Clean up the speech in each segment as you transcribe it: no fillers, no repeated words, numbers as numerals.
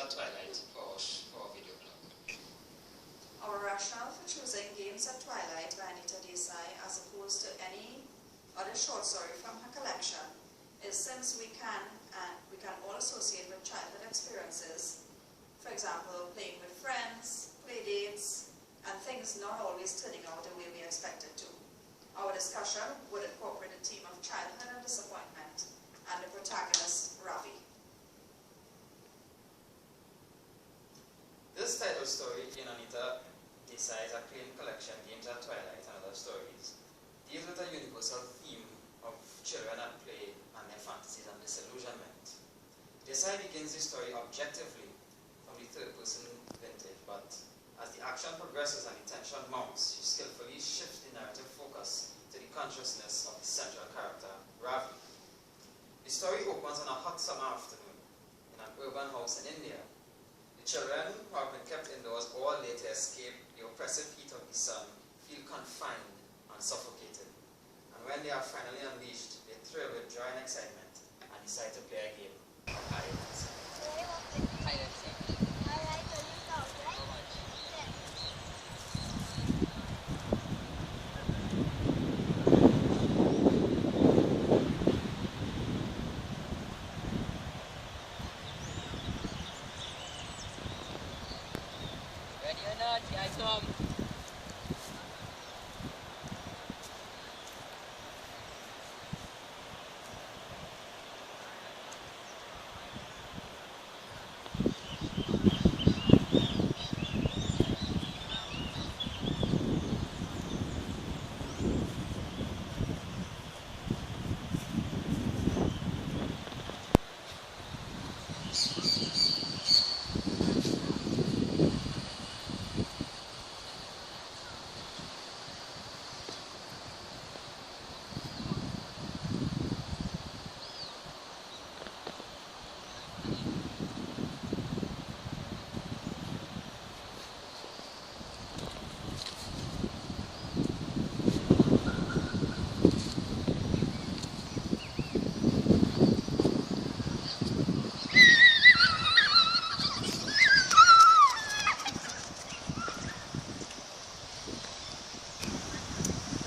at twilight for our video blog. Our rationale for choosing Games at Twilight by Anita Desai as opposed to any other short story from her collection is since we can all associate with childhood experiences. For example, playing with friends, play dates, and things not always turning out the way we expected to. Our discussion would incorporate a theme of childhood and disappointment and the protagonist, Ravi. This title story in Anita Desai's acclaimed collection, Games at Twilight and Other Stories, deals with a universal theme of children at play and their fantasies and disillusionment. Desai begins the story objectively from the third-person vintage, but as the action progresses and the tension mounts, she skillfully shifts the narrative focus to the consciousness of the central character, Ravi. The story opens on a hot summer afternoon in an urban house in India. The children, who have been kept indoors all day to escape the oppressive heat of the sun, feel confined and suffocated. And when they are finally unleashed, they thrill with joy and excitement and decide to play a game of hide and seek. Hide and seek. Ready or not, guys, come.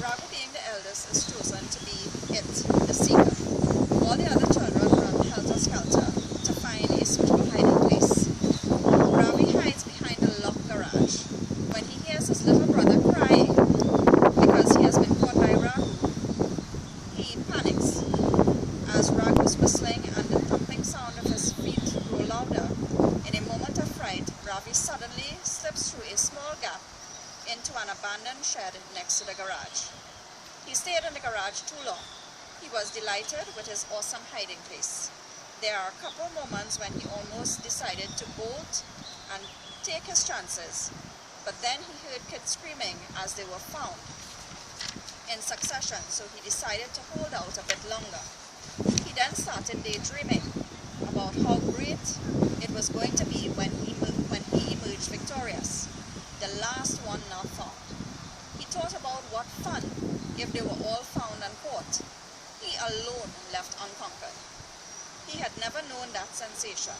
Ravi, being the eldest, is chosen to be it, the seeker. All the other children run helter-skelter to find a suitable hiding place. Ravi hides behind a locked garage. When he hears his little brother crying because he has been caught by Ragu, he panics. As Ragu is whistling and the thumping sound of his feet grow louder, in a moment of fright, Ravi suddenly slips through a small gap into an abandoned shed next to the garage. He stayed in the garage too long. He was delighted with his awesome hiding place. There are a couple moments when he almost decided to bolt and take his chances, but then he heard kids screaming as they were found in succession, so he decided to hold out a bit longer. He then started daydreaming about how great it was going to be when he emerged victorious, the last one not found. He thought about what fun if they were all found and caught, he alone left unconquered. He had never known that sensation.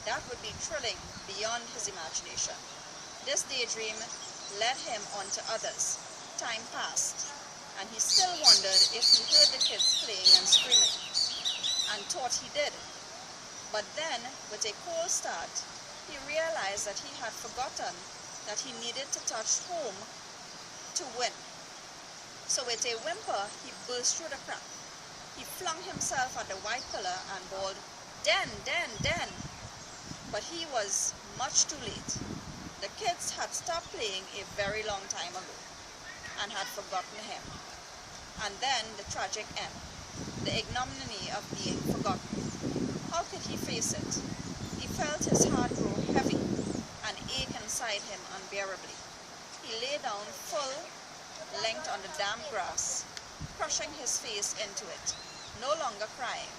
That would be thrilling beyond his imagination. This daydream led him on to others. Time passed, and he still wondered if he heard the kids playing and screaming, and thought he did. But then, with a cold start, he realized that he had forgotten that he needed to touch home to win. So with a whimper, he burst through the crack. He flung himself at the white pillar and bawled, "Den, Den, Den!" But he was much too late. The kids had stopped playing a very long time ago and had forgotten him. And then the tragic end, the ignominy of being forgotten. How could he face it? He felt his heart grow heavy and ache inside him unbearably. He lay down full length on the damp grass, crushing his face into it, no longer crying,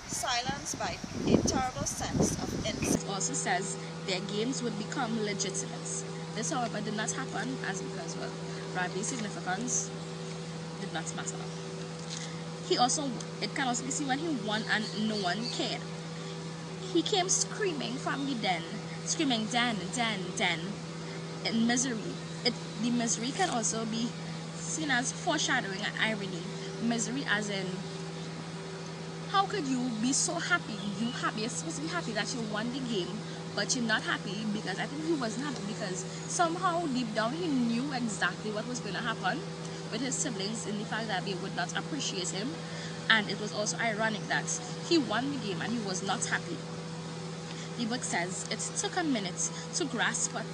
silenced by a terrible sense of innocence. It also says their games would become legitimate. This, however, did not happen because, well, Ravi's significance did not matter. It can also be seen when he won and no one cared. he came screaming from the den, screaming den, den, den, in misery. The misery can also be seen as foreshadowing and irony. Misery as in, how could you be so happy? You're supposed to be happy that you won the game, but you're not happy because I think he wasn't happy because somehow deep down he knew exactly what was going to happen with his siblings in the fact that they would not appreciate him. And it was also ironic that he won the game and he was not happy. The book says it took a minute to grasp what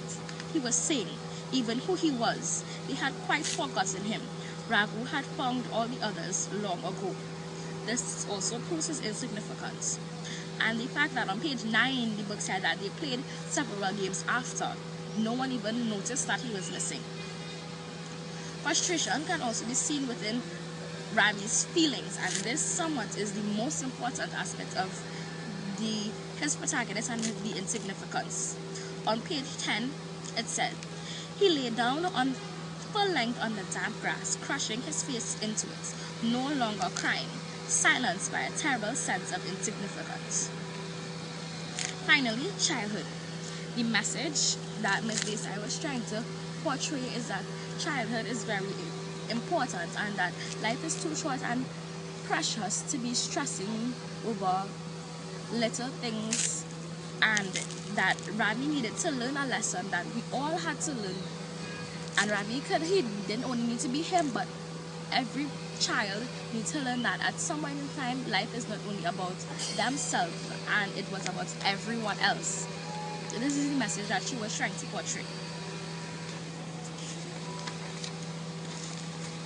he was saying, even who he was. They had quite forgotten him. Raghu had found all the others long ago. This also proves his insignificance. And the fact that on page 9, the book said that they played several games after. No one even noticed that he was missing. Frustration can also be seen within Ravi's feelings, and this somewhat is the most important aspect of his protagonist and the insignificance. On page 10, it said, he lay down on full length on the damp grass, crushing his face into it, no longer crying, silenced by a terrible sense of insignificance. Finally, childhood. The message that Ms. Desai was trying to portray is that childhood is very important and that life is too short and precious to be stressing over little things, and that Ravi needed to learn a lesson that we all had to learn. And Ravi he didn't only need to be him, but every child needs to learn that at some point in time, life is not only about themselves and it was about everyone else. So this is the message that she was trying to portray.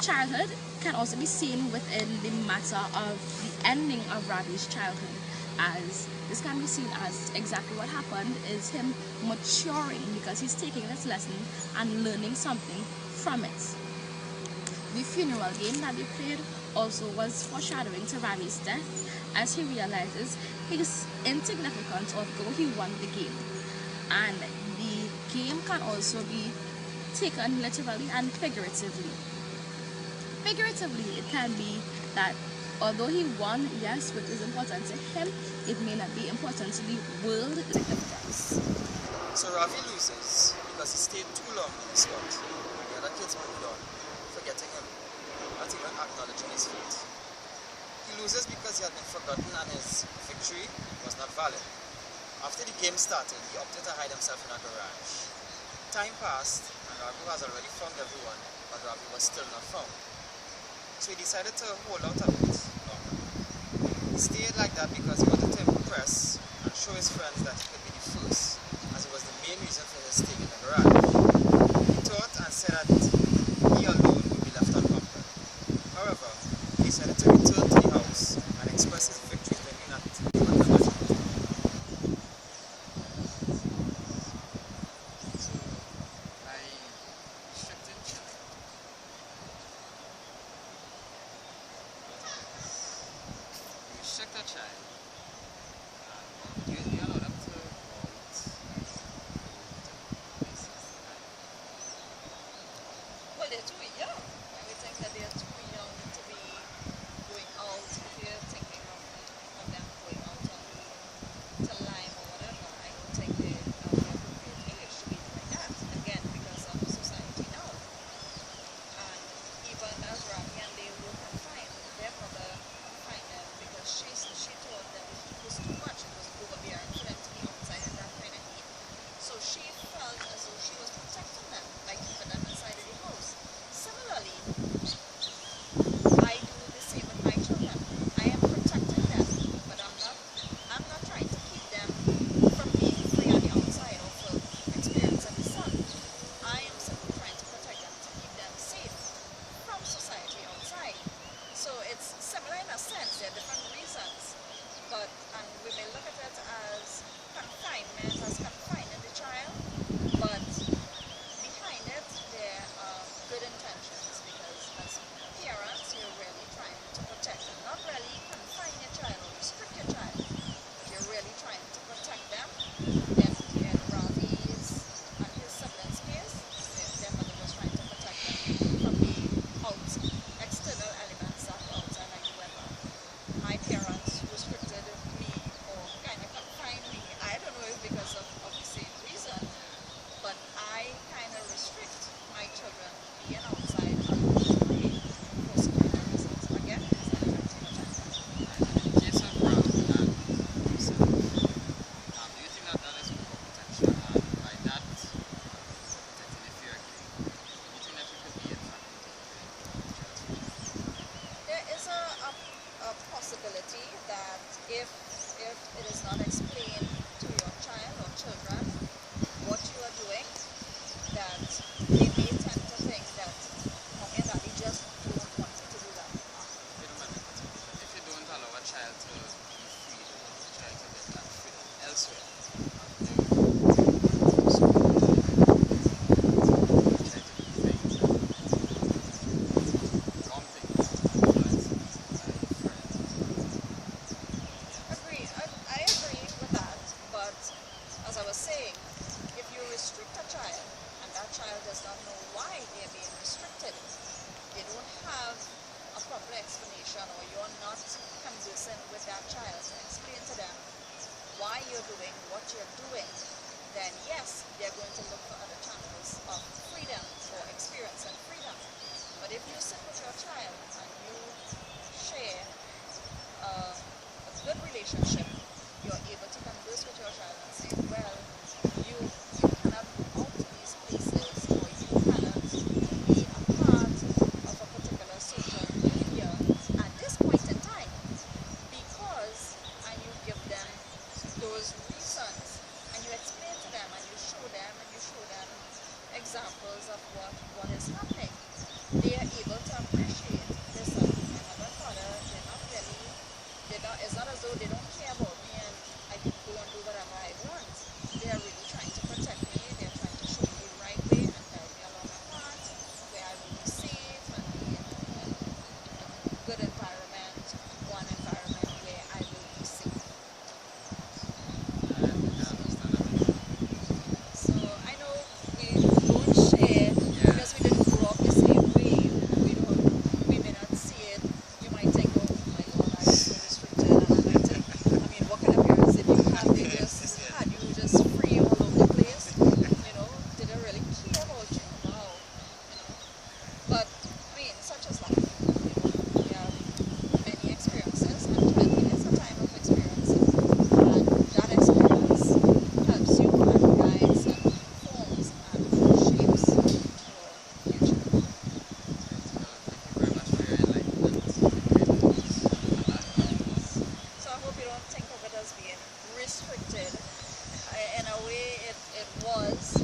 Childhood can also be seen within the matter of the ending of Ravi's childhood, as this can be seen as exactly what happened is him maturing because he's taking this lesson and learning something from it. The funeral game that they played also was foreshadowing to Ravi's death, as he realizes his insignificance although he won the game. And the game can also be taken literally and figuratively. Figuratively, it can be that although he won, yes, which is important to him, it may not be important to the world. So Ravi loses because he stayed too long in the spot. The other kids moved on, forgetting him, not even acknowledging his fate. He loses because he had been forgotten and his victory was not valid. After the game started, he opted to hide himself in a garage. Time passed, and Ravi has already found everyone, but Ravi was still not found. So he decided to hold out a bit longer. He stayed like that because he wanted to impress and show his friends that he could be the first, as it was the main reason for his staying in the garage. He thought and said that he alone would be left unconquered. However, he decided to return to the house and express his victory, thinking that he would never do it. So, I restricted children. Restrict a child. You allow them to go out places. Well, they're too young. I would think that they're too young to be going out. If you're thinking of them going out to Lime or whatever, I don't think they are the appropriate age to be doing that. Again, because of society now. And even as Ravi and they were confined, their mother confined them because she told them it was too much. It was overbearing for them to be outside in that kind of heat. So she felt as though she was protecting them by keeping them inside of the house. Similarly, I do the same with my children. I am protecting them, but I'm not trying to keep them from being free on the outside or for experiencing the sun. I am simply trying to protect them to keep them safe from society outside. So it's similar in a sense. There are different reasons, and we may look at it as confinement, as confining the child, but behind it there are good intentions, because as parents you're really trying to protect them, not really confine your child or restrict your child, but you're really trying to protect them. Then in Ravi's and his siblings' case, their mother was trying to protect them from the external elements that were outside, like the weather. My parents restricted me or kind of confined me as I was saying, if you restrict a child and that child does not know why they are being restricted, they don't have a proper explanation, or you're not conversing with that child to explain to them why you're doing what you're doing, then yes, they're going to look for other channels of freedom or experience and freedom. But if you sit with your child and you share a good relationship, you're able to converse with your child and say, well, you cannot go out to these places, or you cannot be a part of a particular social behavior at this point in time, because, and you give them those reasons, and you explain to them, and you show them examples of what is happening. They are able to appreciate, listen, my mother and father, it's not as though they don't care about me and I can go and do whatever I want. They are really trying to protect me. They're trying to show me the right way and guide me along a path where I will be safe and be in a good environment, one environment where I will be safe. So I know we don't share because we didn't grow up the same way. We may not see it. You might think, oh my God, I was so restricted, and I might think, I mean, what kind of parents did you have? They just had you just free all over the place. Did they really care about you? No, But I mean, such as life. We have many experiences, and childhood is a time of experiences, and that experience helps you and guides and forms and shapes your future. Thank you very much for your enlightenment. So I hope you don't think of it as being restricted. In a way, it was.